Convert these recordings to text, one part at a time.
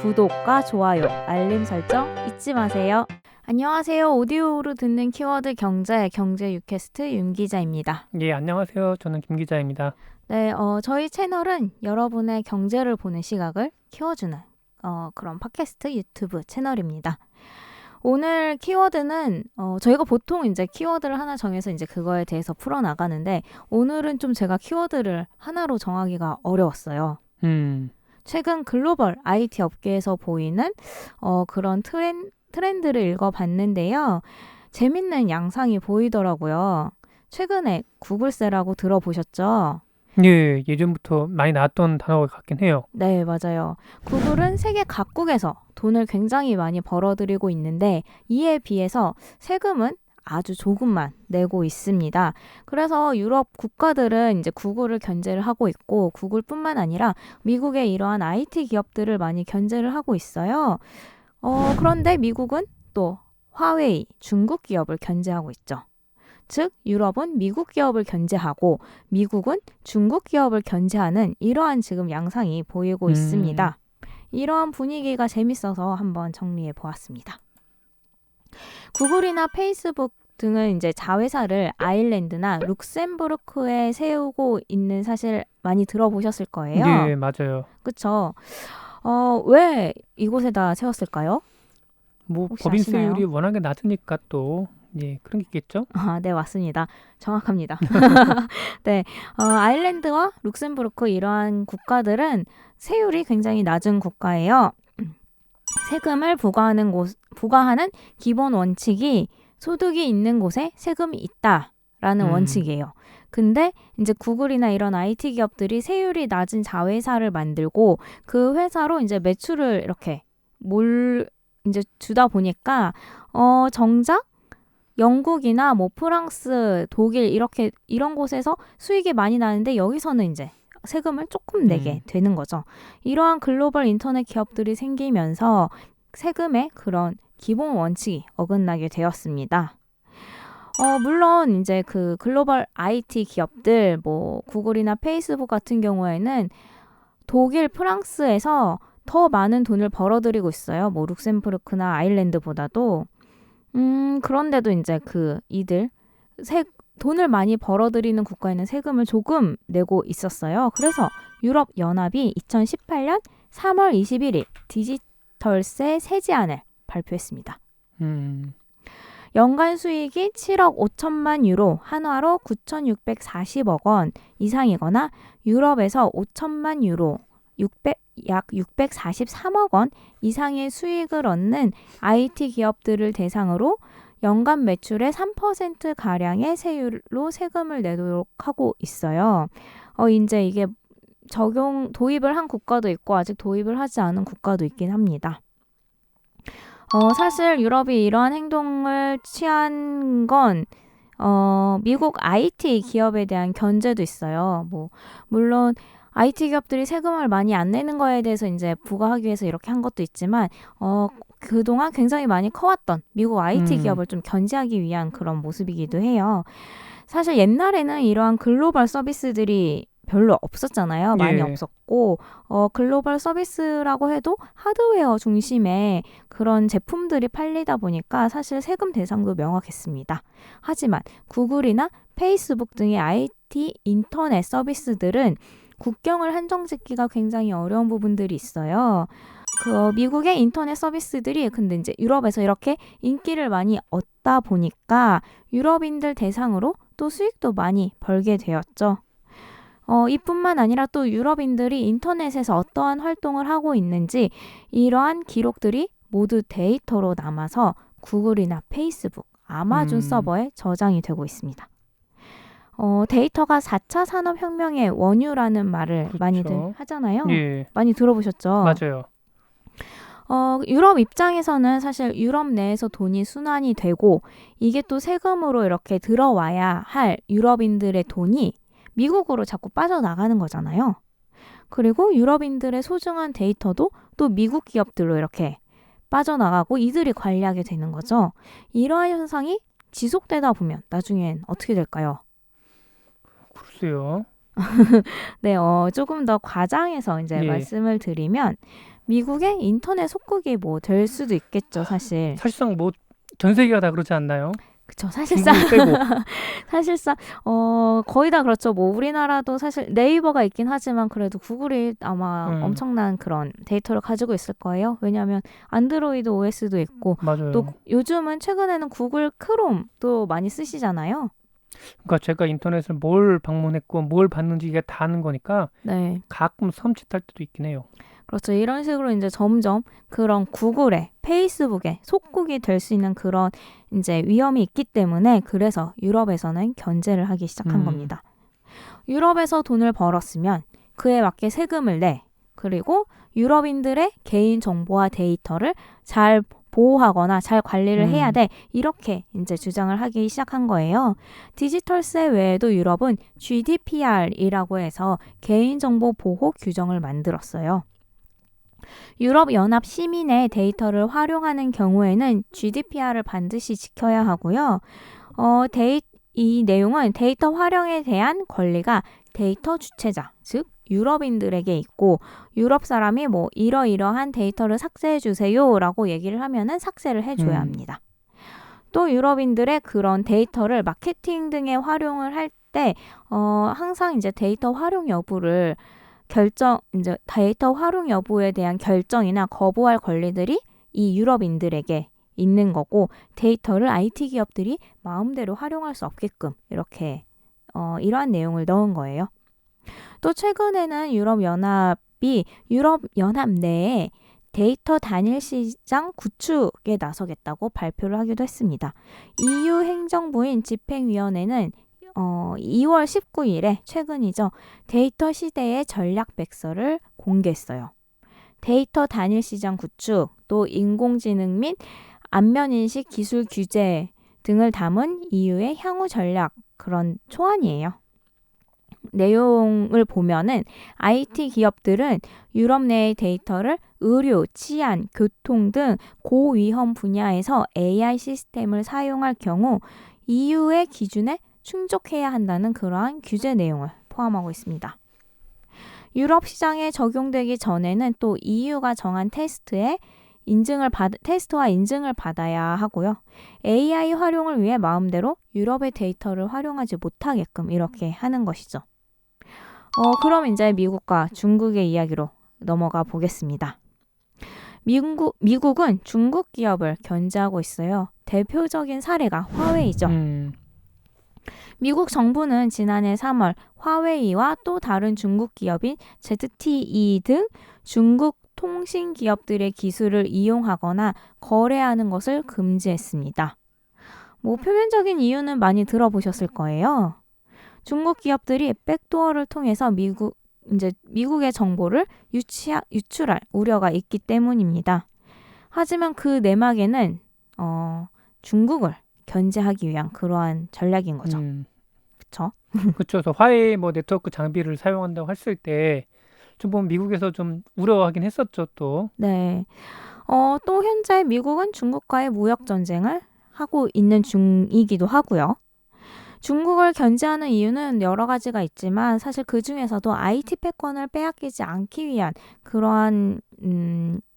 구독과 좋아요, 알림 설정 잊지 마세요. 안녕하세요. 오디오로 듣는 키워드 경제 유캐스트 윤 기자입니다. 예, 안녕하세요. 저는 김 기자입니다. 네, 저희 채널은 여러분의 경제를 보는 시각을 키워주는 그런 팟캐스트 유튜브 채널입니다. 오늘 키워드는 저희가 보통 이제 키워드를 하나 정해서 이제 그거에 대해서 풀어나가는데 오늘은 좀 제가 키워드를 하나로 정하기가 어려웠어요. 최근 글로벌 IT 업계에서 보이는 그런 트렌드를 읽어봤는데요. 재밌는 양상이 보이더라고요. 최근에 구글세라고 들어보셨죠? 예, 예전부터 많이 나왔던 단어 같긴 해요. 네, 맞아요. 구글은 세계 각국에서 돈을 굉장히 많이 벌어들이고 있는데 이에 비해서 세금은 아주 조금만 내고 있습니다. 그래서 유럽 국가들은 이제 구글을 견제를 하고 있고 구글뿐만 아니라 미국의 이러한 IT 기업들을 많이 견제를 하고 있어요. 그런데 미국은 또 화웨이, 중국 기업을 견제하고 있죠. 즉 유럽은 미국 기업을 견제하고 미국은 중국 기업을 견제하는 이러한 지금 양상이 보이고 있습니다. 이러한 분위기가 재밌어서 한번 정리해 보았습니다. 구글이나 페이스북 등은 이제 자회사를 아일랜드나 룩셈부르크에 세우고 있는 사실 많이 들어보셨을 거예요. 예, 맞아요. 그렇죠. 왜 이곳에다 세웠을까요? 뭐 혹시 법인세율이 아시나요? 워낙에 낮으니까 또 그런 게 있겠죠? 네, 맞습니다. 정확합니다. 네, 아일랜드와 룩셈부르크 이러한 국가들은 세율이 굉장히 낮은 국가예요. 세금을 부과하는 기본 원칙이 소득이 있는 곳에 세금이 있다라는 원칙이에요. 근데 이제 구글이나 이런 IT 기업들이 세율이 낮은 자회사를 만들고 그 회사로 이제 매출을 이렇게 이제 주다 보니까 정작 영국이나 뭐 프랑스, 독일 이런 곳에서 수익이 많이 나는데 여기서는 이제 세금을 조금 내게 되는 거죠. 이러한 글로벌 인터넷 기업들이 생기면서 세금의 그런 기본 원칙이 어긋나게 되었습니다. 물론 이제 그 글로벌 IT 기업들 뭐 구글이나 페이스북 같은 경우에는 독일, 프랑스에서 더 많은 돈을 벌어들이고 있어요. 뭐 룩셈부르크나 아일랜드보다도. 그런데도 이제 돈을 많이 벌어들이는 국가에는 세금을 조금 내고 있었어요. 그래서 유럽 연합이 2018년 3월 21일 디지털세 세제안을 발표했습니다. 연간 수익이 7억 5천만 유로, 한화로 9,640억 원 이상이거나 유럽에서 5천만 유로, 약 643억 원 이상의 수익을 얻는 IT 기업들을 대상으로 연간 매출의 3%가량의 세율로 세금을 내도록 하고 있어요. 이제 이게 도입을 한 국가도 있고 아직 도입을 하지 않은 국가도 있긴 합니다. 사실 유럽이 이러한 행동을 취한 건 미국 IT 기업에 대한 견제도 있어요. 물론 IT 기업들이 세금을 많이 안 내는 거에 대해서 이제 부과하기 위해서 이렇게 한 것도 있지만 그동안 굉장히 많이 커왔던 미국 IT 기업을 좀 견제하기 위한 그런 모습이기도 해요. 사실 옛날에는 이러한 글로벌 서비스들이 별로 없었잖아요. 많이 없었고 글로벌 서비스라고 해도 하드웨어 중심의 그런 제품들이 팔리다 보니까 사실 세금 대상도 명확했습니다. 하지만 구글이나 페이스북 등의 IT 인터넷 서비스들은 국경을 한정짓기가 굉장히 어려운 부분들이 있어요. 미국의 인터넷 서비스들이 근데 이제 유럽에서 이렇게 인기를 많이 얻다 보니까 유럽인들 대상으로 또 수익도 많이 벌게 되었죠. 이뿐만 아니라 또 유럽인들이 인터넷에서 어떠한 활동을 하고 있는지 이러한 기록들이 모두 데이터로 남아서 구글이나 페이스북, 아마존 서버에 저장이 되고 있습니다. 데이터가 4차 산업혁명의 원유라는 말을 그렇죠. 많이들 하잖아요. 예. 많이 들어보셨죠? 맞아요. 유럽 입장에서는 사실 유럽 내에서 돈이 순환이 되고 이게 또 세금으로 이렇게 들어와야 할 유럽인들의 돈이 미국으로 자꾸 빠져나가는 거잖아요. 그리고 유럽인들의 소중한 데이터도 또 미국 기업들로 이렇게 빠져나가고 이들이 관리하게 되는 거죠. 이러한 현상이 지속되다 보면 나중엔 어떻게 될까요? 글쎄요. 네, 조금 더 과장해서 이제 말씀을 드리면 미국의 인터넷 속국이 뭐 될 수도 있겠죠, 사실. 사실상 뭐 전 세계가 다 그러지 않나요? 그쵸, 사실상 중국을 빼고. 사실상 거의 다 그렇죠. 뭐 우리나라도 사실 네이버가 있긴 하지만 그래도 구글이 아마 엄청난 그런 데이터를 가지고 있을 거예요. 왜냐하면 안드로이드 OS도 있고 맞아요. 또 요즘은 최근에는 구글 크롬도 많이 쓰시잖아요. 그러니까 제가 인터넷을 뭘 방문했고 뭘 봤는지 이게 다 아는 거니까 네. 가끔 섬찟할 때도 있긴 해요. 그렇죠. 이런 식으로 이제 점점 그런 구글에, 페이스북에 속국이 될 수 있는 그런 이제 위험이 있기 때문에 그래서 유럽에서는 견제를 하기 시작한 겁니다. 유럽에서 돈을 벌었으면 그에 맞게 세금을 내. 그리고 유럽인들의 개인 정보와 데이터를 잘 보호하거나 잘 관리를 해야 돼. 이렇게 이제 주장을 하기 시작한 거예요. 디지털세 외에도 유럽은 GDPR이라고 해서 개인정보 보호 규정을 만들었어요. 유럽연합 시민의 데이터를 활용하는 경우에는 GDPR을 반드시 지켜야 하고요. 이 내용은 데이터 활용에 대한 권리가 데이터 주체자, 즉 유럽인들에게 있고 유럽 사람이 뭐 이러이러한 데이터를 삭제해 주세요라고 얘기를 하면은 삭제를 해줘야 합니다. 또 유럽인들의 그런 데이터를 마케팅 등에 활용을 할 때 항상 이제 데이터 활용 여부를 이제 데이터 활용 여부에 대한 결정이나 거부할 권리들이 이 유럽인들에게 있는 거고 데이터를 IT 기업들이 마음대로 활용할 수 없게끔 이렇게 이러한 내용을 넣은 거예요. 또 최근에는 유럽연합 내에 데이터 단일 시장 구축에 나서겠다고 발표를 하기도 했습니다. EU 행정부인 집행위원회는 2월 19일에 최근이죠. 데이터 시대의 전략 백서를 공개했어요. 데이터 단일 시장 구축, 또 인공지능 및 안면인식 기술 규제 등을 담은 EU의 향후 전략 그런 초안이에요. 내용을 보면은 IT 기업들은 유럽 내의 데이터를 의료, 치안, 교통 등 고위험 분야에서 AI 시스템을 사용할 경우 EU의 기준에 충족해야 한다는 그러한 규제 내용을 포함하고 있습니다. 유럽 시장에 적용되기 전에는 또 EU가 정한 테스트와 인증을 받아야 하고요. AI 활용을 위해 마음대로 유럽의 데이터를 활용하지 못하게끔 이렇게 하는 것이죠. 그럼 이제 미국과 중국의 이야기로 넘어가 보겠습니다. 미국은 중국 기업을 견제하고 있어요. 대표적인 사례가 화웨이죠. 미국 정부는 지난해 3월 화웨이와 또 다른 중국 기업인 ZTE 등 중국 통신 기업들의 기술을 이용하거나 거래하는 것을 금지했습니다. 뭐 표면적인 이유는 많이 들어보셨을 거예요. 중국 기업들이 백도어를 통해서 미국의 정보를 유출할 우려가 있기 때문입니다. 하지만 그 내막에는 중국을 견제하기 위한 그러한 전략인 거죠. 그렇죠? 그렇죠. 그래서 화웨이 뭐 네트워크 장비를 사용한다고 했을 때 좀 보면 미국에서 좀 우려하긴 했었죠, 또. 네. 또 현재 미국은 중국과의 무역 전쟁을 하고 있는 중이기도 하고요. 중국을 견제하는 이유는 여러 가지가 있지만 사실 그 중에서도 IT 패권을 빼앗기지 않기 위한 그러한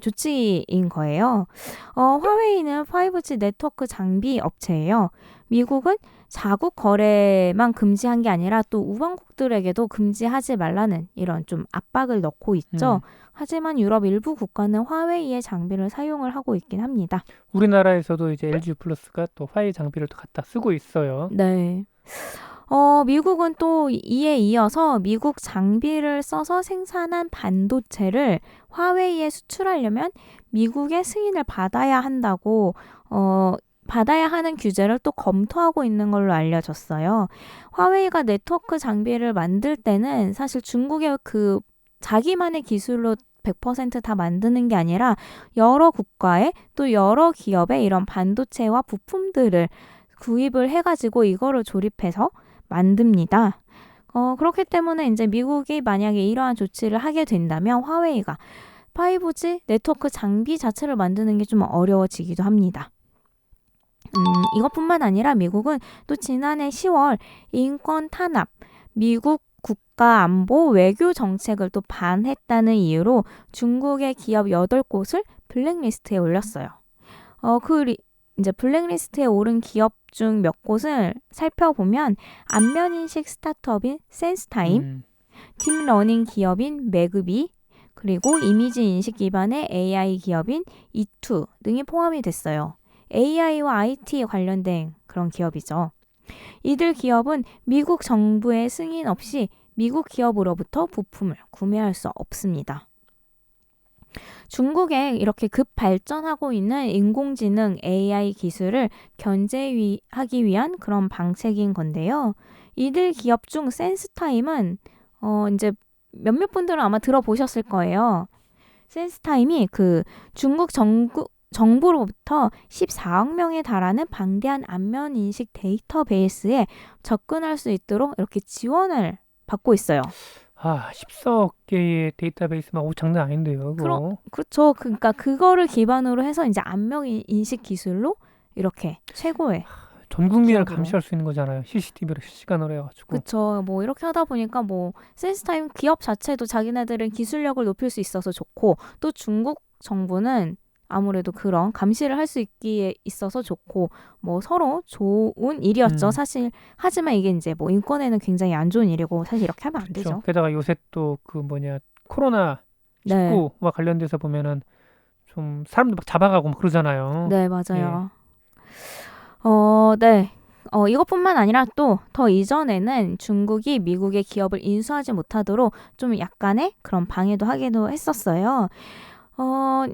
조치인 거예요. 화웨이는 5G 네트워크 장비 업체예요. 미국은 자국 거래만 금지한 게 아니라 또 우방국들에게도 금지하지 말라는 이런 좀 압박을 넣고 있죠. 하지만 유럽 일부 국가는 화웨이의 장비를 사용을 하고 있긴 합니다. 우리나라에서도 이제 LG 플러스가 또 화웨이 장비를 또 갖다 쓰고 있어요. 네. 미국은 또 이에 이어서 미국 장비를 써서 생산한 반도체를 화웨이에 수출하려면 미국의 승인을 받아야 한다고 받아야 하는 규제를 또 검토하고 있는 걸로 알려졌어요. 화웨이가 네트워크 장비를 만들 때는 사실 중국의 그 자기만의 기술로 100% 다 만드는 게 아니라 여러 국가의 또 여러 기업의 이런 반도체와 부품들을 구입을 해가지고 이거를 조립해서 만듭니다. 그렇기 때문에 이제 미국이 만약에 이러한 조치를 하게 된다면 화웨이가 5G 네트워크 장비 자체를 만드는 게 좀 어려워지기도 합니다. 이것뿐만 아니라 미국은 또 지난해 10월 인권 탄압, 미국 국가 안보 외교 정책을 또 반했다는 이유로 중국의 기업 8곳을 블랙리스트에 올렸어요. 이제 블랙리스트에 오른 기업 중 몇 곳을 살펴보면 안면인식 스타트업인 센스타임, 딥러닝 기업인 매그비, 그리고 이미지 인식 기반의 AI 기업인 이투 등이 포함이 됐어요. AI와 IT 관련된 그런 기업이죠. 이들 기업은 미국 정부의 승인 없이 미국 기업으로부터 부품을 구매할 수 없습니다. 중국에 이렇게 급발전하고 있는 인공지능 AI 기술을 견제하기 위한 그런 방책인 건데요. 이들 기업 중 센스타임은 이제 몇몇 분들은 아마 들어보셨을 거예요. 센스타임이 그 중국 정부로부터 14억 명에 달하는 방대한 안면 인식 데이터베이스에 접근할 수 있도록 이렇게 지원을 받고 있어요. 14억 개의 데이터베이스만 장난 아닌데요, 그거. 그렇죠. 그러니까 그거를 기반으로 해서 이제 안면 인식 기술로 이렇게 최고의 전 국민을 기업으로. 감시할 수 있는 거잖아요. CCTV로 실시간으로 해가지고. 그렇죠. 뭐 이렇게 하다 보니까 뭐 센스타임 기업 자체도 자기네들은 기술력을 높일 수 있어서 좋고 또 중국 정부는 아무래도 그런 감시를 할 수 있기에 있어서 좋고 뭐 서로 좋은 일이었죠. 사실 하지만 이게 이제 뭐 인권에는 굉장히 안 좋은 일이고 사실 이렇게 하면 안 그렇죠. 되죠. 게다가 요새 또 코로나 19와 관련돼서 보면은 좀 사람들 막 잡아가고 막 그러잖아요. 네, 맞아요. 네. 이것뿐만 아니라 또 더 이전에는 중국이 미국의 기업을 인수하지 못하도록 좀 약간의 그런 방해도 하기도 했었어요.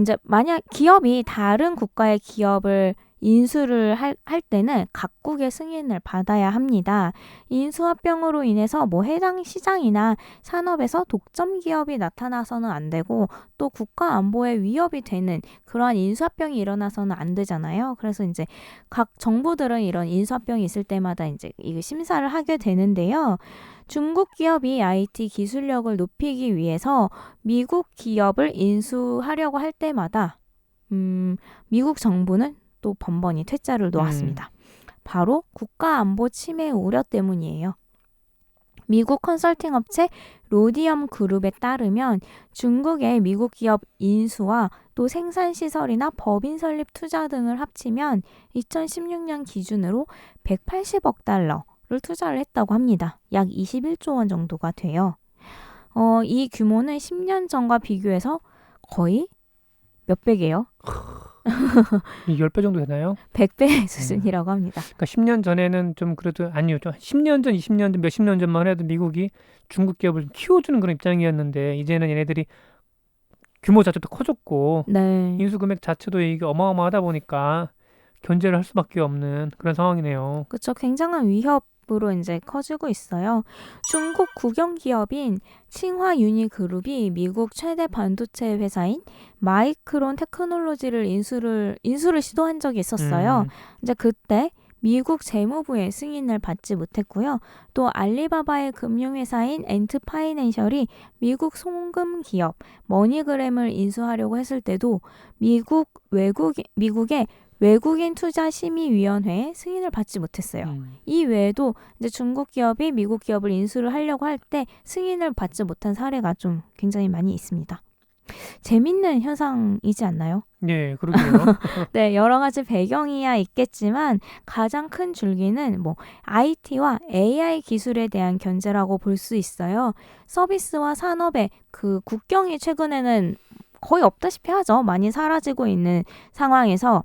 이제 만약 기업이 다른 국가의 기업을 인수를 할 때는 각국의 승인을 받아야 합니다. 인수합병으로 인해서 뭐 해당 시장이나 산업에서 독점 기업이 나타나서는 안 되고 또 국가 안보에 위협이 되는 그러한 인수합병이 일어나서는 안 되잖아요. 그래서 이제 각 정부들은 이런 인수합병이 있을 때마다 이제 이거 심사를 하게 되는데요. 중국 기업이 IT 기술력을 높이기 위해서 미국 기업을 인수하려고 할 때마다 미국 정부는 또 번번이 퇴짜를 놓았습니다. 바로 국가안보 침해 우려 때문이에요. 미국 컨설팅 업체 로디엄 그룹에 따르면 중국의 미국 기업 인수와 또 생산시설이나 법인 설립 투자 등을 합치면 2016년 기준으로 180억 달러를 투자를 했다고 합니다. 약 21조 원 정도가 돼요. 이 규모는 10년 전과 비교해서 거의 몇 배게요? 이 10배 정도 되나요? 100배 수준이라고 합니다. 그러니까 10년 전에는 좀 그래도 아니요. 10년 전, 20년 전, 몇십 년 전만 해도 미국이 중국 기업을 좀 키워주는 그런 입장이었는데 이제는 얘네들이 규모 자체도 커졌고 네. 인수 금액 자체도 이게 어마어마하다 보니까 견제를 할 수밖에 없는 그런 상황이네요. 그렇죠. 굉장한 위협으로 이제 커지고 있어요. 중국 국영 기업인 칭화 유니그룹이 미국 최대 반도체 회사인 마이크론 테크놀로지를 인수를 시도한 적이 있었어요. 이제 그때 미국 재무부의 승인을 받지 못했고요. 또 알리바바의 금융회사인 엔트 파이낸셜이 미국 송금 기업 머니그램을 인수하려고 했을 때도 미국의 외국인 투자 심의위원회에 승인을 받지 못했어요. 이 외에도 이제 중국 기업이 미국 기업을 인수를 하려고 할 때 승인을 받지 못한 사례가 좀 굉장히 많이 있습니다. 재밌는 현상이지 않나요? 네, 그러게요. 네, 여러 가지 배경이야 있겠지만 가장 큰 줄기는 뭐 IT와 AI 기술에 대한 견제라고 볼 수 있어요. 서비스와 산업의 그 국경이 최근에는 거의 없다시피 하죠. 많이 사라지고 있는 상황에서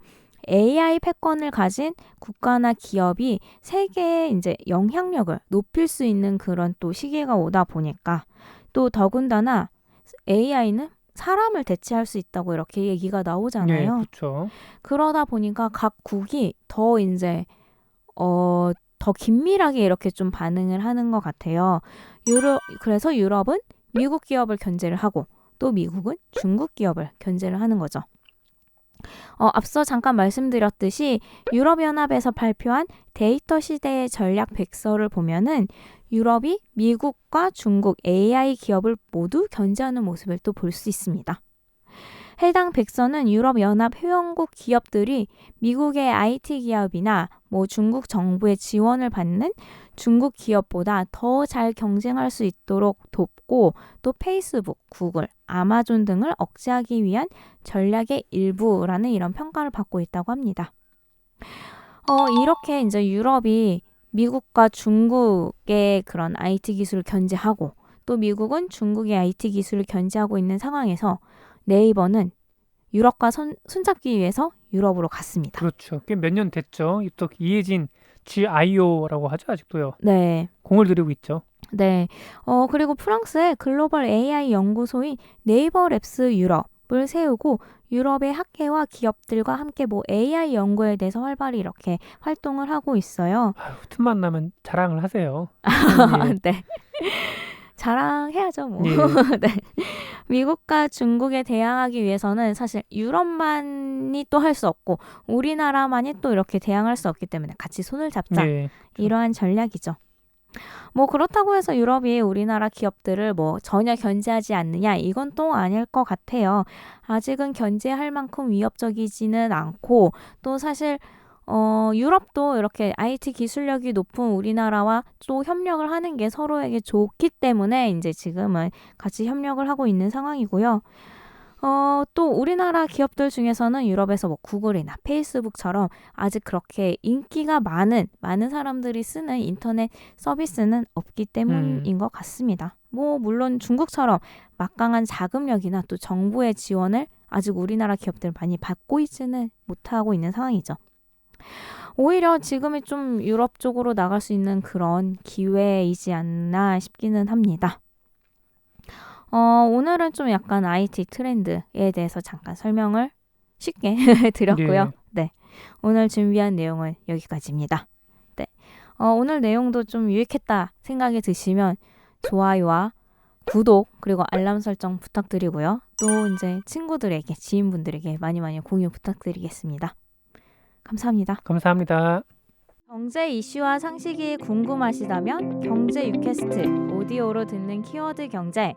AI 패권을 가진 국가나 기업이 세계의 이제 영향력을 높일 수 있는 그런 또 시기가 오다 보니까 또 더군다나 AI는 사람을 대체할 수 있다고 이렇게 얘기가 나오잖아요. 네, 그렇죠. 그러다 보니까 각국이 더 이제 더 긴밀하게 이렇게 좀 반응을 하는 것 같아요. 그래서 유럽은 미국 기업을 견제를 하고 또 미국은 중국 기업을 견제를 하는 거죠. 앞서 잠깐 말씀드렸듯이 유럽연합에서 발표한 데이터 시대의 전략 백서를 보면은 유럽이 미국과 중국 AI 기업을 모두 견제하는 모습을 또 볼 수 있습니다. 해당 백서는 유럽연합 회원국 기업들이 미국의 IT 기업이나 뭐 중국 정부의 지원을 받는 중국 기업보다 더 잘 경쟁할 수 있도록 돕고 또 페이스북, 구글, 아마존 등을 억제하기 위한 전략의 일부라는 이런 평가를 받고 있다고 합니다. 이렇게 이제 유럽이 미국과 중국의 그런 IT 기술을 견제하고 또 미국은 중국의 IT 기술을 견제하고 있는 상황에서 네이버는 유럽과 손잡기 위해서 유럽으로 갔습니다. 그렇죠. 꽤 몇 년 됐죠. 또 이해진 GIO라고 하죠. 아직도요. 네. 공을 들이고 있죠. 네. 그리고 프랑스의 글로벌 AI 연구소인 네이버 랩스 유럽을 세우고 유럽의 학회와 기업들과 함께 뭐 AI 연구에 대해서 활발히 이렇게 활동을 하고 있어요. 아유, 틈만 나면 자랑을 하세요. 예. 네. 자랑해야죠, 뭐. 예. 네. 미국과 중국에 대항하기 위해서는 사실 유럽만이 또 할 수 없고 우리나라만이 또 이렇게 대항할 수 없기 때문에 같이 손을 잡자. 예. 이러한 전략이죠. 뭐 그렇다고 해서 유럽이 우리나라 기업들을 뭐 전혀 견제하지 않느냐 이건 또 아닐 것 같아요. 아직은 견제할 만큼 위협적이지는 않고 또 사실 유럽도 이렇게 IT 기술력이 높은 우리나라와 또 협력을 하는 게 서로에게 좋기 때문에 이제 지금은 같이 협력을 하고 있는 상황이고요. 또 우리나라 기업들 중에서는 유럽에서 뭐 구글이나 페이스북처럼 아직 그렇게 인기가 많은 사람들이 쓰는 인터넷 서비스는 없기 때문인 것 같습니다. 뭐 물론 중국처럼 막강한 자금력이나 또 정부의 지원을 아직 우리나라 기업들 많이 받고 있지는 못하고 있는 상황이죠. 오히려 지금이 좀 유럽 쪽으로 나갈 수 있는 그런 기회이지 않나 싶기는 합니다. 오늘은 좀 약간 IT 트렌드에 대해서 잠깐 설명을 쉽게 드렸고요. 네. 오늘 준비한 내용은 여기까지입니다. 네. 오늘 내용도 좀 유익했다 생각이 드시면 좋아요와 구독 그리고 알람 설정 부탁드리고요. 또 이제 친구들에게 지인분들에게 많이 공유 부탁드리겠습니다. 감사합니다. 감사합니다. 경제 이슈와 상식이 궁금하시다면 경제 유캐스트 오디오로 듣는 키워드 경제